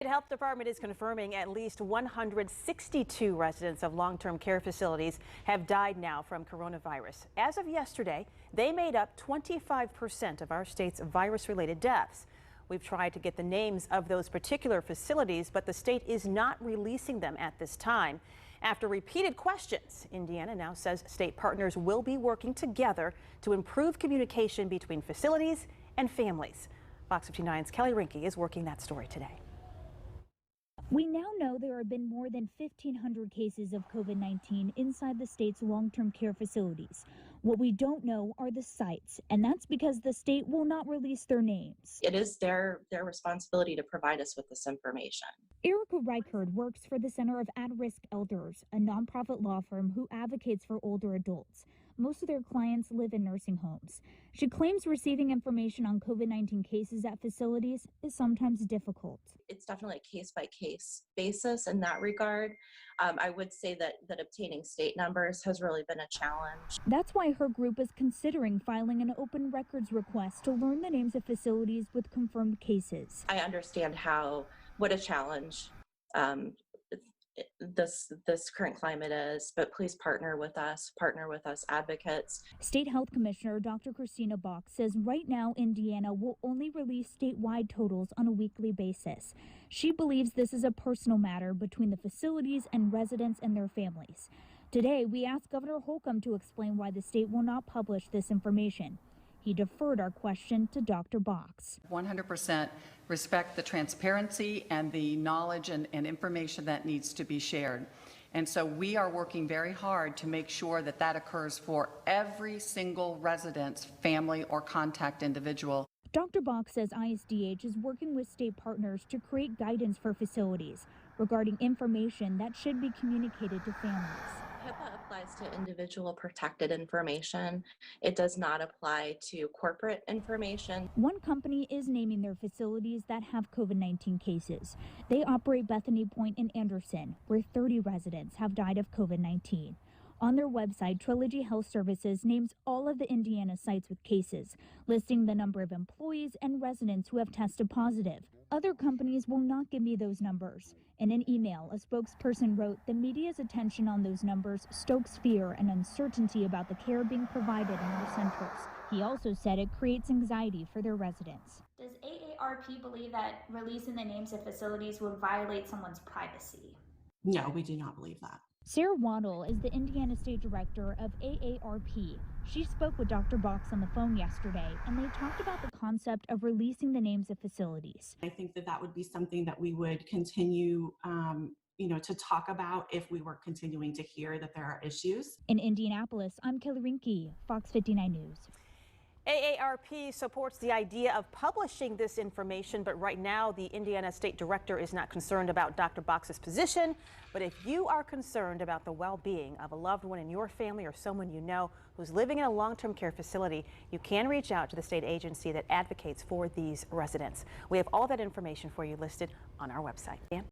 The Health Department is confirming at least 162 residents of long-term care facilities have died now from coronavirus. As of yesterday, they made up 25% of our state's virus-related deaths. We've tried to get the names of those particular facilities, but the state is not releasing them at this time. After repeated questions, Indiana now says state partners will be working together to improve communication between facilities and families. Fox 59's Kelly Rinke is working that story today. We now know there have been more than 1,500 cases of COVID-19 inside the state's long-term care facilities. What we don't know are the sites, and that's because the state will not release their names. It is their responsibility to provide us with this information. Erica Reichard works for the Center of At-Risk Elders, a nonprofit law firm who advocates for older adults. Most of their clients live in nursing homes. She claims receiving information on COVID-19 cases at facilities is sometimes difficult. It's definitely a case-by-case basis in that regard. I would say that obtaining state numbers has really been a challenge. That's why her group is considering filing an open records request to learn the names of facilities with confirmed cases. I understand what a challenge this current climate is, but please partner with us advocates. State Health Commissioner Dr. Christina Bach says right now Indiana will only release statewide totals on a weekly basis. She believes this is a personal matter between the facilities and residents and their families. Today, we asked Governor Holcomb to explain why the state will not publish this information. He deferred our question to Dr. Box. 100% respect the transparency and the knowledge and information that needs to be shared. And so we are working very hard to make sure that that occurs for every single resident's family or contact individual. Dr. Box says ISDH is working with state partners to create guidance for facilities regarding information that should be communicated to families. HIPAA applies to individual protected information. It does not apply to corporate information. One company is naming their facilities that have COVID-19 cases. They operate Bethany Point in Anderson, where 30 residents have died of COVID-19. On their website, Trilogy Health Services names all of the Indiana sites with cases, listing the number of employees and residents who have tested positive. Other companies will not give me those numbers. In an email, a spokesperson wrote, "The media's attention on those numbers stokes fear and uncertainty about the care being provided in our centers." He also said it creates anxiety for their residents. Does AARP believe that releasing the names of facilities would violate someone's privacy? No, we do not believe that. Sarah Waddle is the Indiana State Director of AARP. She spoke with Dr. Box on the phone yesterday, and they talked about the concept of releasing the names of facilities. I think that would be something that we would continue to talk about if we were continuing to hear that there are issues. In Indianapolis, I'm Kelly Rinke, Fox 59 News. AARP supports the idea of publishing this information, but right now the Indiana State Director is not concerned about Dr. Box's position. But if you are concerned about the well-being of a loved one in your family or someone you know who's living in a long-term care facility, you can reach out to the state agency that advocates for these residents. We have all that information for you listed on our website. Dan?